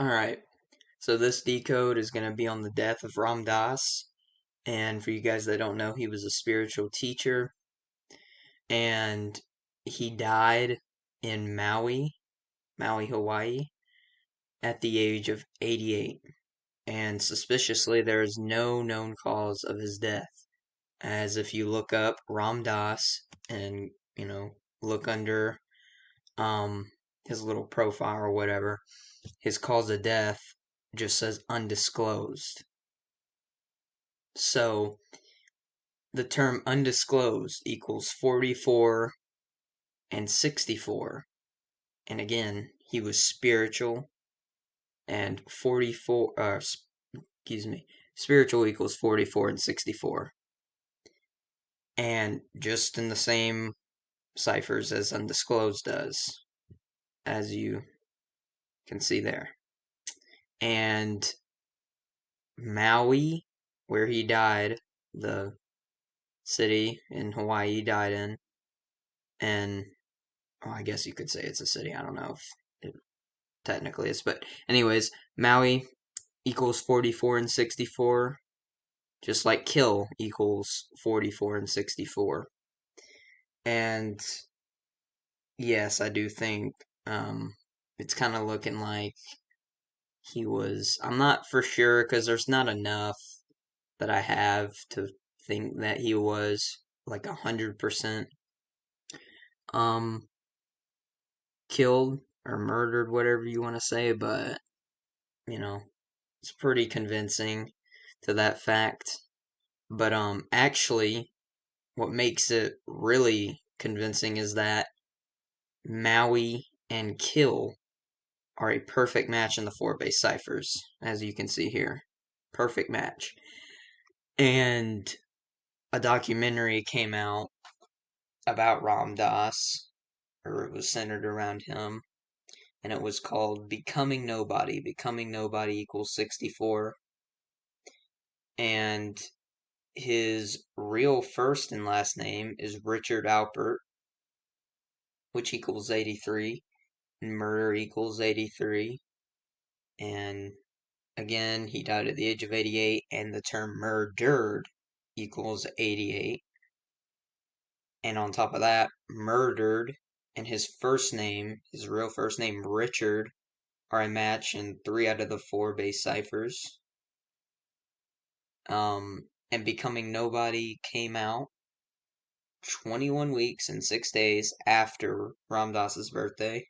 Alright, so this decode is going to be on the death of Ram Dass. And for you guys that don't know, he was a spiritual teacher. And he died in Maui, Hawaii, at the age of 88. And suspiciously, there is no known cause of his death. As if you look up Ram Dass and, look under his little profile or whatever, his cause of death just says undisclosed. So the term undisclosed equals 44 and 64. And again, he was spiritual, and 44, spiritual equals 44 and 64. And just in the same ciphers as undisclosed does, as you can see there. And Maui, where he died, the city in Hawaii he died in, and I guess you could say it's a city. I don't know if it technically is, but anyways, Maui equals 44 and 64, just like kill equals 44 and 64. And yes, I do think it's kind of looking like he was. I'm not for sure because there's not enough that I have to think that he was like 100% um killed or murdered, whatever you want to say, but you know, it's pretty convincing to that fact. But actually what makes it really convincing is that Maui and Kill are a perfect match in the four base ciphers, as you can see here. Perfect match. And a documentary came out about Ram Dass, or it was centered around him, and it was called Becoming Nobody. Becoming Nobody equals 64. And his real first and last name is Richard Alpert, which equals 83. And murder equals 83. And again, he died at the age of 88, and the term murdered equals 88. And on top of that, murdered and his first name, his real first name, Richard, are a match in 3 out of the 4 base ciphers. And Becoming Nobody came out 21 weeks and 6 days after Ram Dass's birthday.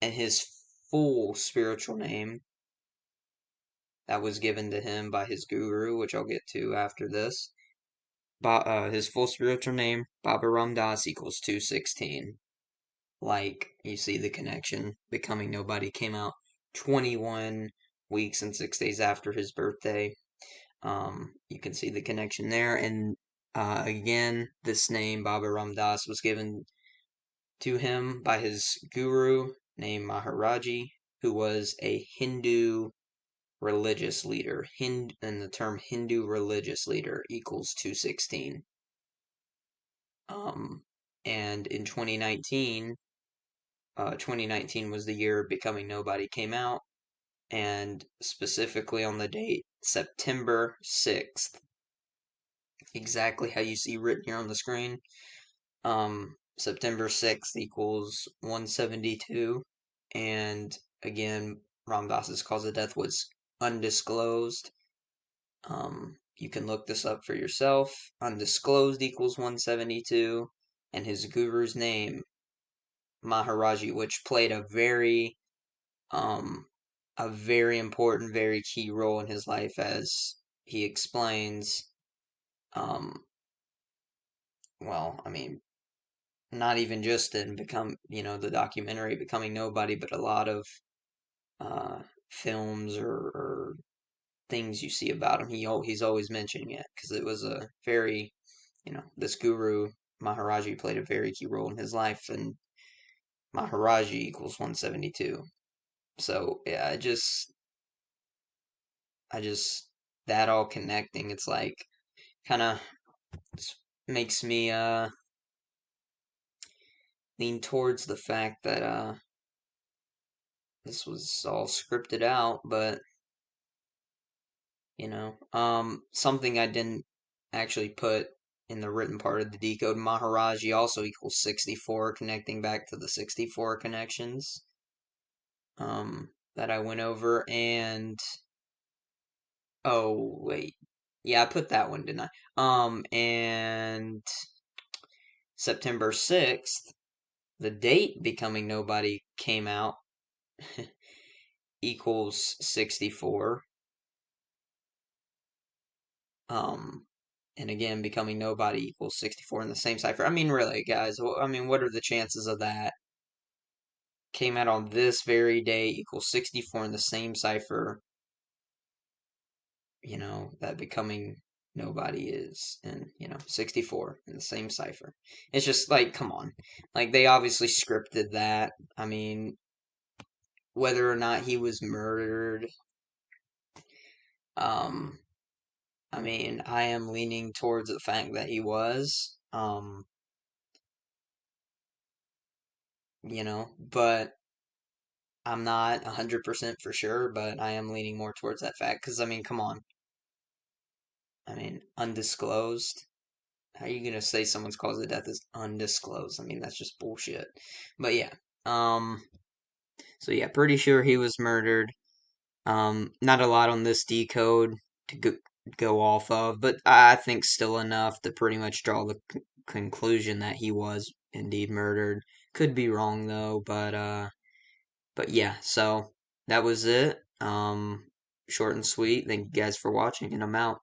And his full spiritual name that was given to him by his guru, which I'll get to after this. His full spiritual name, Baba Ram Dass, equals 216. Like, you see the connection. Becoming Nobody came out 21 weeks and 6 days after his birthday. You can see the connection there. And again, this name, Baba Ram Dass, was given to him by his guru named Maharaji, who was a Hindu religious leader. And the term Hindu religious leader equals 216. And in 2019 was the year Becoming Nobody came out, and specifically on the date September 6th, exactly how you see written here on the screen. September 6th equals 172, and again, Ram Dass's cause of death was undisclosed. You can look this up for yourself. Undisclosed equals 172, and his guru's name, Maharaji, which played um, a very important, very key role in his life, as he explains. Well, I mean, not even just in the documentary Becoming Nobody, but a lot of uh, films or things you see about him. He's always mentioning it because it was a very, this guru Maharaji played a very key role in his life, and Maharaji equals 172. So yeah, I just that all connecting. It's like kind of makes me lean towards the fact that this was all scripted out, but something I didn't actually put in the written part of the decode, Maharaji also equals 64, connecting back to the 64 connections that I went over. And oh wait, yeah, I put that one, didn't I? And September 6th, the date Becoming Nobody came out equals 64. Um, and again, Becoming Nobody equals 64 in the same cipher. I mean, really, guys, I mean, what are the chances of that? Came out on this very day equals 64 in the same cipher, that Becoming Nobody is, and, 64 in the same cipher. It's just like, come on. Like, they obviously scripted that. I mean, whether or not he was murdered, um, I mean, I am leaning towards the fact that he was, but I'm not 100% for sure, but I am leaning more towards that fact because, I mean, come on. I mean, undisclosed. How are you gonna say someone's cause of death is undisclosed? I mean, that's just bullshit. But yeah. So yeah, pretty sure he was murdered. Not a lot on this decode to go off of, but I think still enough to pretty much draw the conclusion that he was indeed murdered. Could be wrong though, but yeah, so that was it. Short and sweet. Thank you guys for watching, and I'm out.